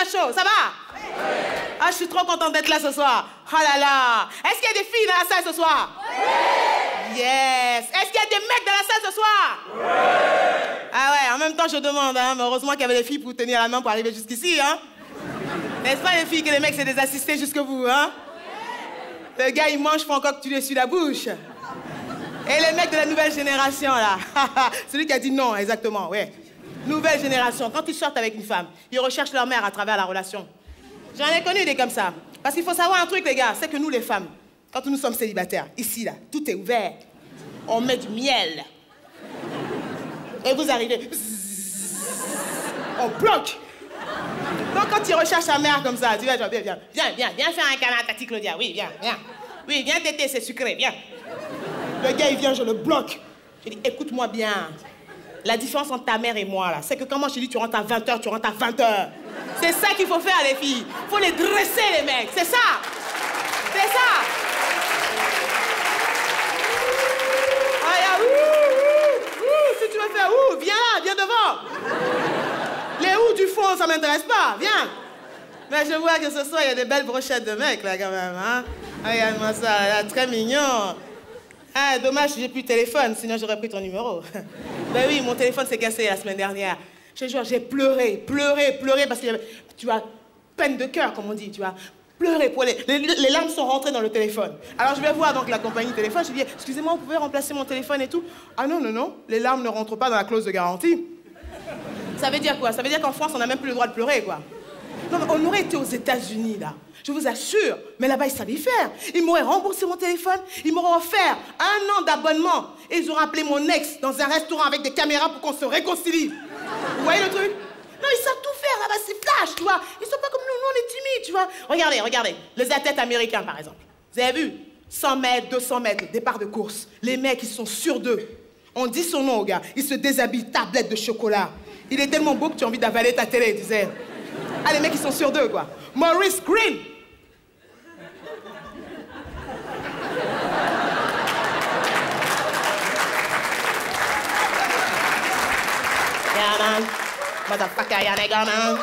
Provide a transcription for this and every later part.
déjà chaud, ça va? Oui. Ah, je suis trop contente d'être là ce soir. Oh là là. Est-ce qu'il y a des filles dans la salle ce soir? Oui. Yes. Est-ce qu'il y a des mecs dans la salle ce soir? Oui. Ah ouais, en même temps je demande, hein, mais heureusement qu'il y avait des filles pour tenir la main pour arriver jusqu'ici, hein? N'est-ce pas les filles que les mecs c'est des assistés jusque vous, hein? Oui. Le gars il mange, faut encore que tu lui essuies la bouche. Et les mecs de la nouvelle génération là, celui qui a dit non, exactement, ouais. Nouvelle génération, quand ils sortent avec une femme, ils recherchent leur mère à travers la relation. J'en ai connu des comme ça. Parce qu'il faut savoir un truc, les gars, c'est que nous, les femmes, quand nous sommes célibataires, ici, là, tout est ouvert. On met du miel. Et vous arrivez, on bloque. Donc, quand tu recherches ta mère comme ça, tu vas, viens faire un câlin à Tati Claudia. Oui, viens. Oui, viens téter, c'est sucré, viens. Le gars, il vient, je le bloque. Je dis, écoute-moi bien. La différence entre ta mère et moi, là, c'est que quand moi je te dis tu rentres à 20h, tu rentres à 20h. C'est ça qu'il faut faire, les filles. Il faut les dresser, les mecs. C'est ça. C'est ça. Si tu veux faire viens là, viens devant. Les du fond, ça m'intéresse pas. Viens. Mais je vois que ce soir, il y a des belles brochettes de mecs, là, quand même. Hein? Regarde-moi ça, là, très mignon. Ah, dommage, j'ai plus de téléphone, sinon j'aurais pris ton numéro. Ben oui, mon téléphone s'est cassé la semaine dernière. Je te jure, j'ai pleuré, parce que tu as peine de cœur, comme on dit, tu as pleuré. Les larmes sont rentrées dans le téléphone. Alors je vais voir donc la compagnie téléphone, je dis, excusez-moi, vous pouvez remplacer mon téléphone et tout? Ah non, les larmes ne rentrent pas dans la clause de garantie. Ça veut dire quoi? Ça veut dire qu'en France, on n'a même plus le droit de pleurer, quoi. Non, mais on aurait été aux États-Unis, là. Je vous assure, mais là-bas, ils savaient faire. Ils m'auraient remboursé mon téléphone, ils m'auraient offert 1 an d'abonnement. Et ils auraient appelé mon ex dans un restaurant avec des caméras pour qu'on se réconcilie. Vous voyez le truc? Non, ils savent tout faire, là-bas, c'est flash, tu vois. Ils sont pas comme nous, on est timides, tu vois. Regardez, les athlètes américains, par exemple. Vous avez vu? 100 mètres, 200 mètres, départ de course. Les mecs, ils sont sûrs d'eux. On dit son nom au gars. Il se déshabille, tablette de chocolat. Il est tellement beau que tu as envie d'avaler ta télé, tu sais. Ah, les mecs, ils sont sûrs d'eux, quoi. Maurice Green. Yeah, man. Motherfucker, y'a des gars, man.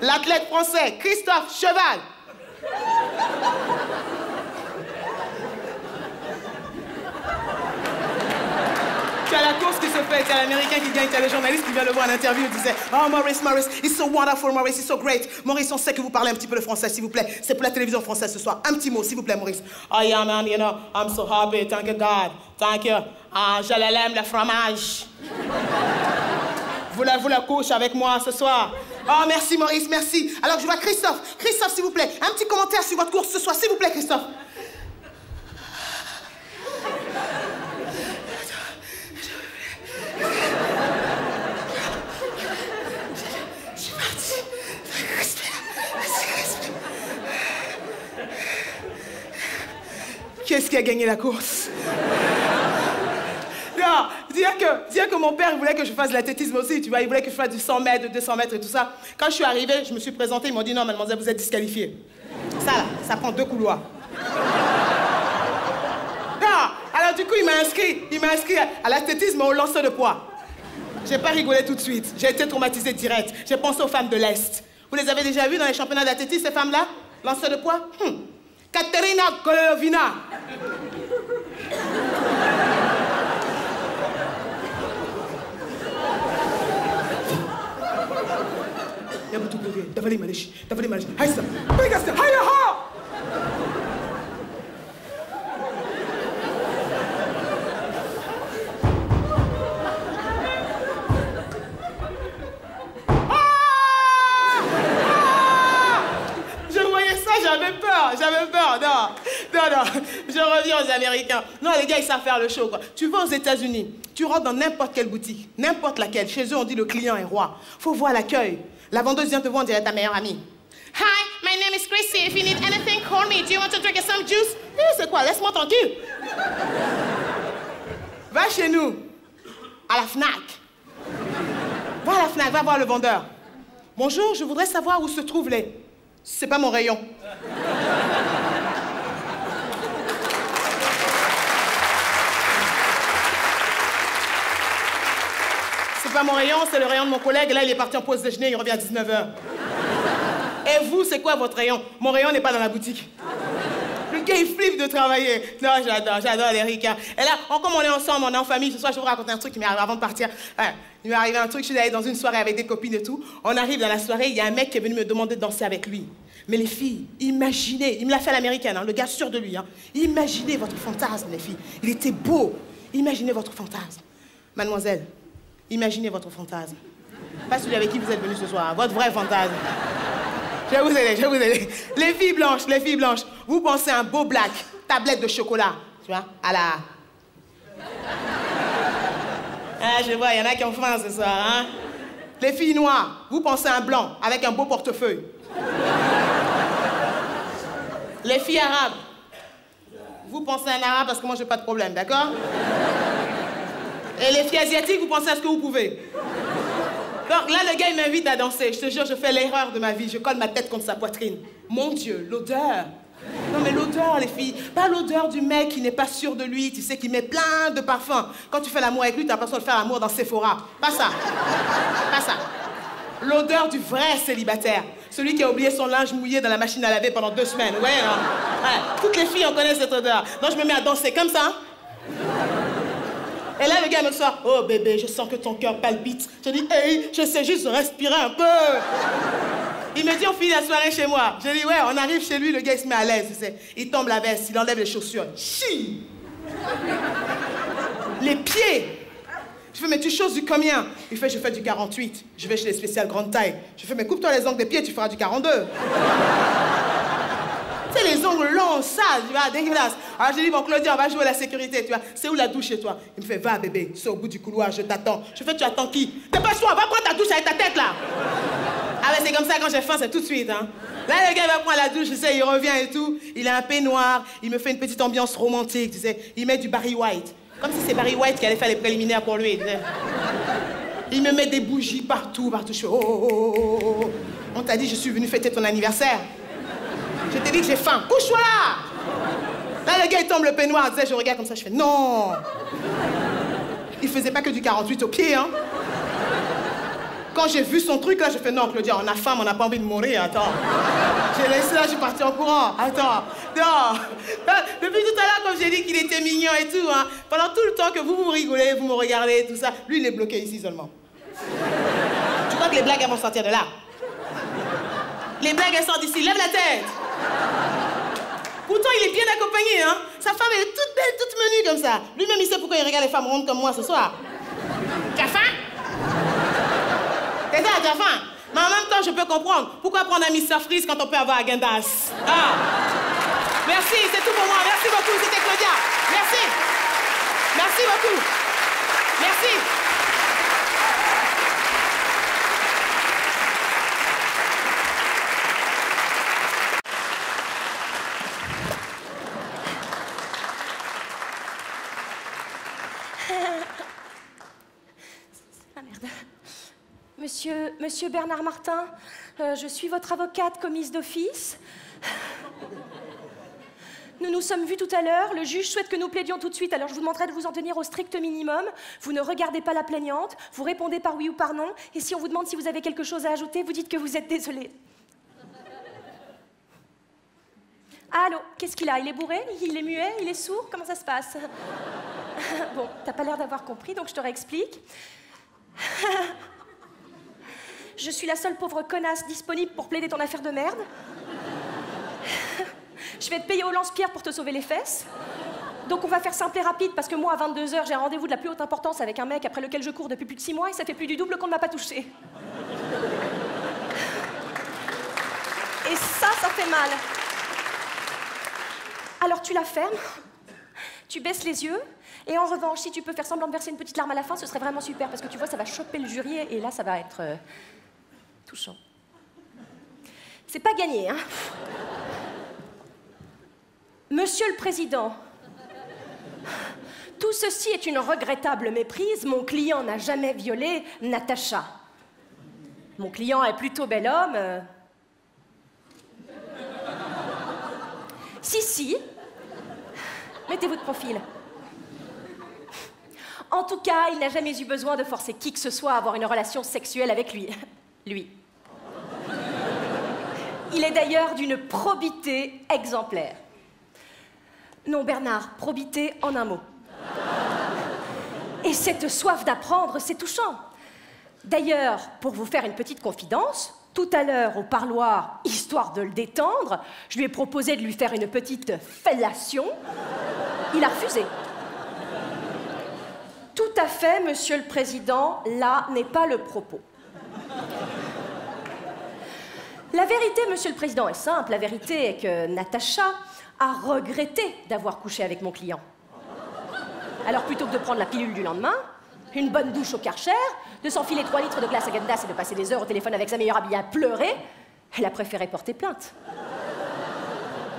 L'athlète français, Christophe Cheval. Tu as la course qui se fait, tu as l'Américain qui gagne, tu as le journaliste qui vient le voir en interview, il disait, oh Maurice, it's so wonderful, Maurice, it's so great. Maurice, on sait que vous parlez un petit peu le français, s'il vous plaît. C'est pour la télévision française ce soir. Un petit mot, s'il vous plaît, Maurice. Oh yeah, man, you know, I'm so happy, thank you God, thank you. Ah, je l'aime, le fromage. Vous la couche avec moi ce soir. Oh, merci Maurice, merci. Alors je vois Christophe. Christophe, s'il vous plaît, un petit commentaire sur votre course ce soir, s'il vous plaît, Christophe. Qu'est-ce qui a gagné la course? Non, dire que mon père voulait que je fasse de l'athlétisme aussi, tu vois, il voulait que je fasse du 100 mètres, 200 mètres et tout ça. Quand je suis arrivée, je me suis présentée, ils m'ont dit non, mademoiselle, vous êtes disqualifiée. Ça là, ça prend 2 couloirs. Non, alors du coup, il m'a inscrit à l'athlétisme au lancer de poids. J'ai pas rigolé tout de suite, j'ai été traumatisée direct. J'ai pensé aux femmes de l'Est. Vous les avez déjà vues dans les championnats d'athlétisme, ces femmes-là? Lancer de poids? Katerina Golovina. J'avais peur, non, je reviens aux Américains. Non, les gars, ils savent faire le show, quoi. Tu vas aux États-Unis, tu rentres dans n'importe quelle boutique, n'importe laquelle, chez eux, on dit le client est roi. Faut voir l'accueil. La vendeuse vient te voir, on dirait ta meilleure amie. Hi, my name is Chrissy. If you need anything, call me. Do you want to drink some juice? C'est quoi? Laisse-moi tranquille. Va chez nous, à la Fnac. Va à la Fnac, va voir le vendeur. Bonjour, je voudrais savoir où se trouvent les... C'est pas mon rayon. pas mon rayon, c'est le rayon de mon collègue. Là, il est parti en pause déjeuner, il revient à 19h. Et vous, c'est quoi votre rayon? Mon rayon n'est pas dans la boutique. Le gars, il flippe de travailler. Non, j'adore les ricains. Et là, comme on est ensemble, on est en famille, ce soir, je vais vous raconter un truc qui m'est arrivé avant de partir. Ouais, il m'est arrivé un truc, je suis allée dans une soirée avec des copines et tout. On arrive dans la soirée, il y a un mec qui est venu me demander de danser avec lui. Mais les filles, imaginez, il me l'a fait à l'américaine, hein, le gars sûr de lui. Hein. Imaginez votre fantasme, les filles. Il était beau. Imaginez votre fantasme. Mademoiselle, imaginez votre fantasme. Pas celui avec qui vous êtes venu ce soir, hein, votre vrai fantasme. Je vais vous aider. Les filles blanches, vous pensez à un beau black, tablette de chocolat, tu vois, à la... Ah, je vois, il y en a qui ont faim ce soir, hein. Les filles noires, vous pensez à un blanc, avec un beau portefeuille. Les filles arabes, vous pensez à un arabe parce que moi, j'ai pas de problème, d'accord? Et les filles asiatiques, vous pensez à ce que vous pouvez. Donc là, le gars, il m'invite à danser. Je te jure, je fais l'erreur de ma vie. Je colle ma tête contre sa poitrine. Mon Dieu, l'odeur. Non, mais l'odeur, les filles. Pas l'odeur du mec qui n'est pas sûr de lui, tu sais, qui met plein de parfums. Quand tu fais l'amour avec lui, t'as l'impression de faire l'amour dans Sephora. Pas ça. Pas ça. L'odeur du vrai célibataire. Celui qui a oublié son linge mouillé dans la machine à laver pendant 2 semaines. Ouais, hein? Ouais. Toutes les filles, on connaît cette odeur. Donc, je me mets à danser comme ça. Hein? Et là, le gars me sort, « Oh bébé, je sens que ton cœur palpite. » Je dis, « Hey, je sais juste respirer un peu. » Il me dit, « On finit la soirée chez moi. » Je dis, « Ouais, on arrive chez lui, le gars, il se met à l'aise, tu sais. Il tombe la veste, il enlève les chaussures. Chi! Les pieds. Je fais, « Mais tu choses du combien? » Il fait, « Je fais du 48. Je vais chez les spéciales grande taille. » Je fais, « Mais coupe-toi les ongles des pieds, tu feras du 42. » Tu sais, les ongles longs, sales, tu vois, dégueulasse. Alors j'ai dit, bon, Claudia, on va jouer à la sécurité, tu vois. C'est où la douche chez toi? Il me fait, va, bébé, c'est au bout du couloir, je t'attends. Je fais, tu attends qui? Dépêche-toi, va prendre ta douche avec ta tête, là. Ah, mais c'est comme ça, quand j'ai faim, c'est tout de suite, hein. Là, le gars va prendre la douche, tu sais, il revient et tout. Il a un peignoir, il me fait une petite ambiance romantique, tu sais. Il met du Barry White. Comme si c'est Barry White qui allait faire les préliminaires pour lui, tu sais. Il me met des bougies partout. Je fais, oh, oh, oh, oh, oh. On t'a dit, je suis venu fêter ton anniversaire. Je t'ai dit que j'ai faim. Couche-toi là! Là, le gars, il tombe le peignoir. Tu sais, je regarde comme ça, je fais non! Il faisait pas que du 48 au pied, hein? Quand j'ai vu son truc, là, je fais non, Claudia, on a faim, on n'a pas envie de mourir, attends. J'ai laissé là, je suis partie en courant. Attends, non. Depuis tout à l'heure, comme j'ai dit qu'il était mignon et tout, hein, pendant tout le temps que vous rigolez, vous me regardez, tout ça, lui, il est bloqué ici seulement. Tu crois que les blagues, elles vont sortir de là? Les blagues, elles sortent d'ici. Lève la tête! Pourtant, il est bien accompagné, hein. Sa femme, elle est toute belle, toute menue comme ça. Lui-même, il sait pourquoi il regarde les femmes rondes comme moi ce soir. Tu as faim? C'est ça, tu as faim? Mais en même temps, je peux comprendre. Pourquoi prendre un Mr. Freeze quand on peut avoir Agendas? Ah! Merci, c'est tout pour moi. Merci beaucoup, c'était Claudia. Merci. Merci beaucoup. Merci. Ah merde. Monsieur Bernard Martin, je suis votre avocate commise d'office. Nous nous sommes vus tout à l'heure. Le juge souhaite que nous plaidions tout de suite. Alors je vous demanderai de vous en tenir au strict minimum. Vous ne regardez pas la plaignante. Vous répondez par oui ou par non. Et si on vous demande si vous avez quelque chose à ajouter, vous dites que vous êtes désolé. Allô, qu'est-ce qu'il a? Il est bourré? Il est muet? Il est sourd? Comment ça se passe? Bon, t'as pas l'air d'avoir compris, donc je te réexplique. Je suis la seule pauvre connasse disponible pour plaider ton affaire de merde. Je vais te payer au lance-pierre pour te sauver les fesses. Donc on va faire simple et rapide, parce que moi, à 22h, j'ai un rendez-vous de la plus haute importance avec un mec après lequel je cours depuis plus de 6 mois, et ça fait plus du double qu'on ne m'a pas touché. Et ça fait mal. Alors tu la fermes, tu baisses les yeux, et en revanche, si tu peux faire semblant de verser une petite larme à la fin, ce serait vraiment super, parce que tu vois, ça va choper le jury, et là, ça va être touchant. C'est pas gagné, hein. Monsieur le Président, tout ceci est une regrettable méprise. Mon client n'a jamais violé Natacha. Mon client est plutôt bel homme. Si. Mettez-vous de profil. En tout cas, il n'a jamais eu besoin de forcer qui que ce soit à avoir une relation sexuelle avec lui. Lui. Il est d'ailleurs d'une probité exemplaire. Non, Bernard, probité en un mot. Et cette soif d'apprendre, c'est touchant. D'ailleurs, pour vous faire une petite confidence, tout à l'heure au parloir, histoire de le détendre, je lui ai proposé de lui faire une petite fellation. Il a refusé. Tout à fait, Monsieur le Président, là n'est pas le propos. La vérité, Monsieur le Président, est simple. La vérité est que Natacha a regretté d'avoir couché avec mon client. Alors plutôt que de prendre la pilule du lendemain, une bonne douche au Karcher, de s'enfiler 3 litres de glace à Gandas et de passer des heures au téléphone avec sa meilleure amie à pleurer, elle a préféré porter plainte.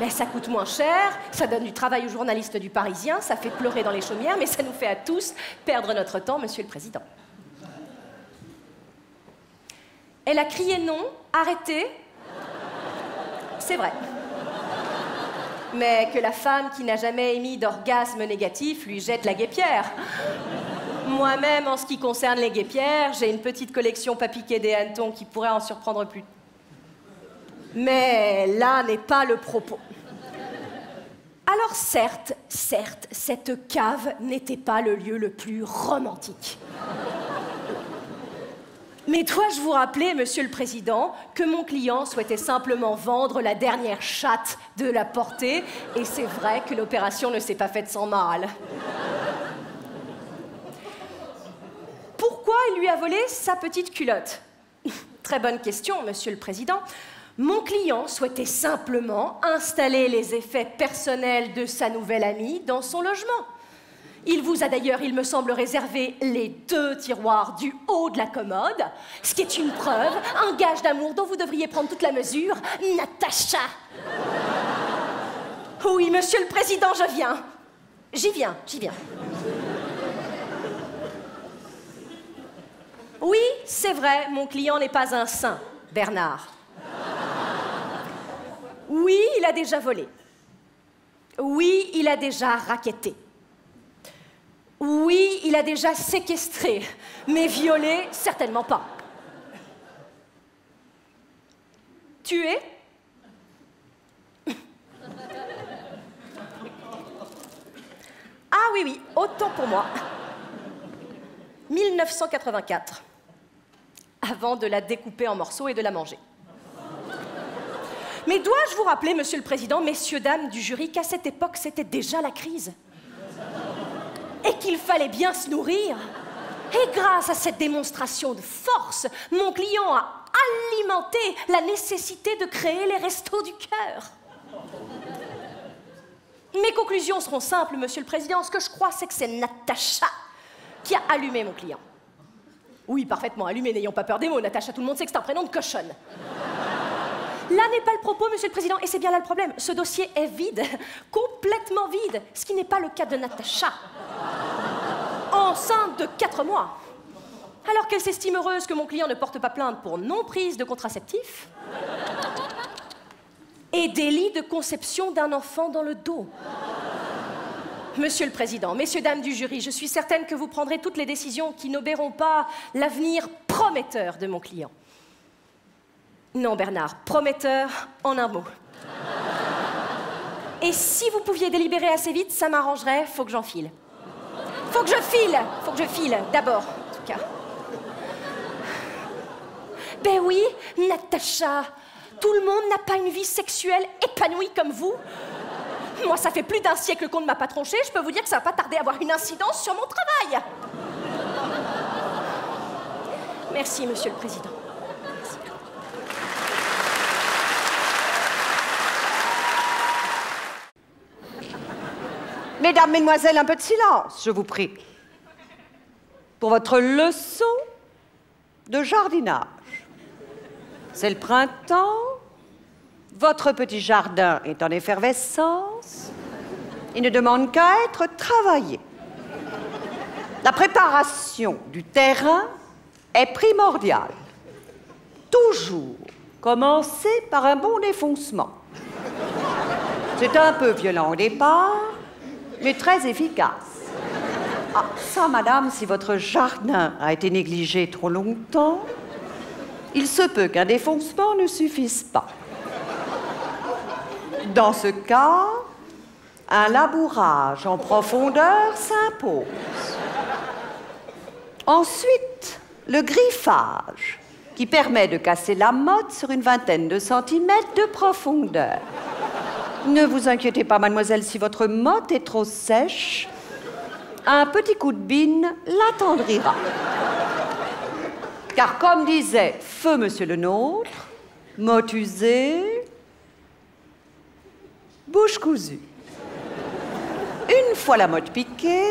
Mais ça coûte moins cher, ça donne du travail aux journalistes du Parisien, ça fait pleurer dans les chaumières, mais ça nous fait à tous perdre notre temps, Monsieur le Président. Elle a crié non, arrêtez. C'est vrai. Mais que la femme qui n'a jamais émis d'orgasme négatif lui jette la guêpière. Moi-même, en ce qui concerne les guêpières, j'ai une petite collection papiquée des hannetons qui pourrait en surprendre plus. Mais là n'est pas le propos. Alors certes, cette cave n'était pas le lieu le plus romantique. Mais dois-je vous rappeler, Monsieur le Président, que mon client souhaitait simplement vendre la dernière chatte de la portée, et c'est vrai que l'opération ne s'est pas faite sans mal. Pourquoi il lui a volé sa petite culotte? Très bonne question, Monsieur le Président. Mon client souhaitait simplement installer les effets personnels de sa nouvelle amie dans son logement. Il vous a d'ailleurs, il me semble, réservé les 2 tiroirs du haut de la commode, ce qui est une preuve, un gage d'amour dont vous devriez prendre toute la mesure, Natacha. Oui, Monsieur le Président, je viens. J'y viens. Oui, c'est vrai, mon client n'est pas un saint, Bernard. Oui, il a déjà volé. Oui, il a déjà racketté. Oui, il a déjà séquestré, mais violé, certainement pas. Tué? Ah oui, autant pour moi. 1984, avant de la découper en morceaux et de la manger. Mais dois-je vous rappeler, Monsieur le Président, messieurs, dames du jury, qu'à cette époque, c'était déjà la crise? Et qu'il fallait bien se nourrir. Et grâce à cette démonstration de force, mon client a alimenté la nécessité de créer les restos du cœur. Mes conclusions seront simples, Monsieur le Président. Ce que je crois, c'est que c'est Natacha qui a allumé mon client. Oui, parfaitement allumé, n'ayons pas peur des mots. Natacha, tout le monde sait que c'est un prénom de cochonne. Là n'est pas le propos, Monsieur le Président, et c'est bien là le problème. Ce dossier est vide, complètement vide, ce qui n'est pas le cas de Natacha. Enceinte de 4 mois. Alors qu'elle s'estime heureuse que mon client ne porte pas plainte pour non-prise de contraceptif et délit de conception d'un enfant dans le dos. Monsieur le Président, messieurs, dames du jury, je suis certaine que vous prendrez toutes les décisions qui n'obéreront pas l'avenir prometteur de mon client. Non, Bernard, prometteur en un mot. Et si vous pouviez délibérer assez vite, ça m'arrangerait, faut que j'en file. Faut que je file, d'abord, en tout cas. Ben oui, Natacha, tout le monde n'a pas une vie sexuelle épanouie comme vous. Moi, ça fait plus d'1 siècle qu'on ne m'a pas tronché, je peux vous dire que ça va pas tarder à avoir une incidence sur mon travail. Merci, Monsieur le Président. Mesdames, Mesdemoiselles, un peu de silence, je vous prie. Pour votre leçon de jardinage. C'est le printemps, votre petit jardin est en effervescence, il ne demande qu'à être travaillé. La préparation du terrain est primordiale. Toujours commencer par un bon défoncement. C'est un peu violent au départ, mais très efficace. Ah, ça, madame, si votre jardin a été négligé trop longtemps, il se peut qu'un défoncement ne suffise pas. Dans ce cas, un labourage en profondeur s'impose. Ensuite, le griffage, qui permet de casser la motte sur une vingtaine de centimètres de profondeur. Ne vous inquiétez pas, mademoiselle, si votre motte est trop sèche, un petit coup de bine l'attendrira. Car comme disait feu monsieur le nôtre, motte usée, bouche cousue. Une fois la motte piquée,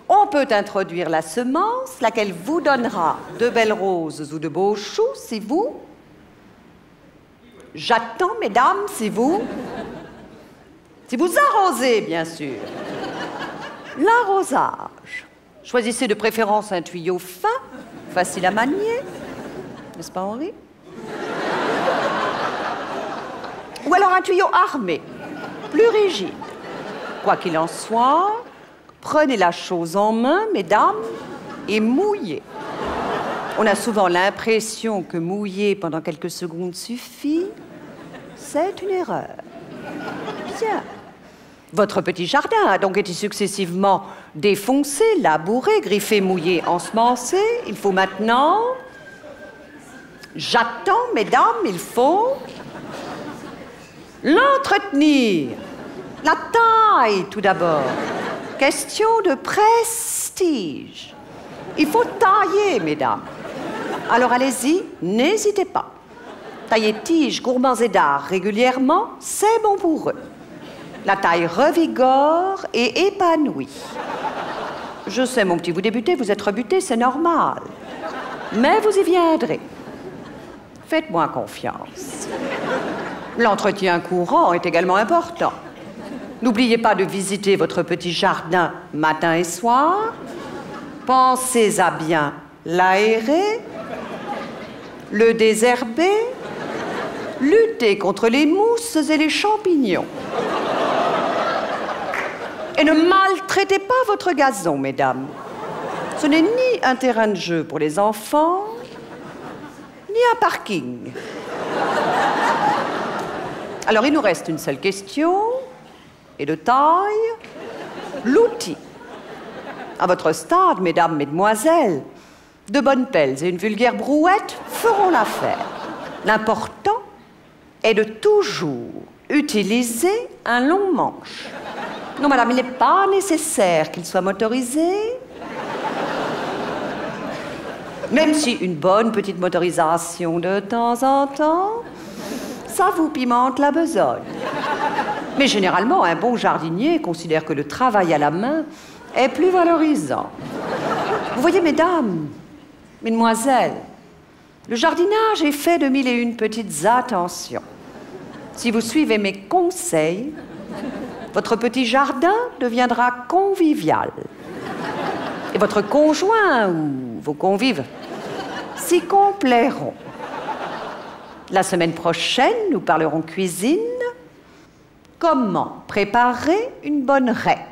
on peut introduire la semence, laquelle vous donnera de belles roses ou de beaux choux, si vous... J'attends, mesdames, si vous arrosez, bien sûr. L'arrosage. Choisissez de préférence un tuyau fin, facile à manier. N'est-ce pas, Henri? Ou alors un tuyau armé, plus rigide. Quoi qu'il en soit, prenez la chose en main, mesdames, et mouillez. On a souvent l'impression que mouiller pendant quelques secondes suffit. C'est une erreur. Bien. Votre petit jardin a donc été successivement défoncé, labouré, griffé, mouillé, ensemencé. Il faut maintenant... J'attends, mesdames, il faut... l'entretenir. La taille, tout d'abord. Question de prestige. Il faut tailler, mesdames. Alors allez-y, n'hésitez pas. Tailler tiges, gourmands et dards régulièrement, c'est bon pour eux. La taille revigore et épanouit. Je sais, mon petit, vous débutez, vous êtes rebuté, c'est normal. Mais vous y viendrez. Faites-moi confiance. L'entretien courant est également important. N'oubliez pas de visiter votre petit jardin matin et soir. Pensez à bien l'aérer, le désherber, lutter contre les mousses et les champignons. Et ne maltraitez pas votre gazon, mesdames. Ce n'est ni un terrain de jeu pour les enfants, ni un parking. Alors, il nous reste une seule question, et de taille, l'outil. À votre stade, mesdames, mesdemoiselles, de bonnes pelles et une vulgaire brouette feront l'affaire. L'important est de toujours utiliser un long manche. Non, madame, il n'est pas nécessaire qu'il soit motorisé. Même si une bonne petite motorisation de temps en temps, ça vous pimente la besogne. Mais généralement, un bon jardinier considère que le travail à la main est plus valorisant. Vous voyez, mesdames, mesdemoiselles, le jardinage est fait de 1001 petites attentions. Si vous suivez mes conseils, votre petit jardin deviendra convivial. Et votre conjoint ou vos convives s'y complairont. La semaine prochaine, nous parlerons cuisine. Comment préparer une bonne raie?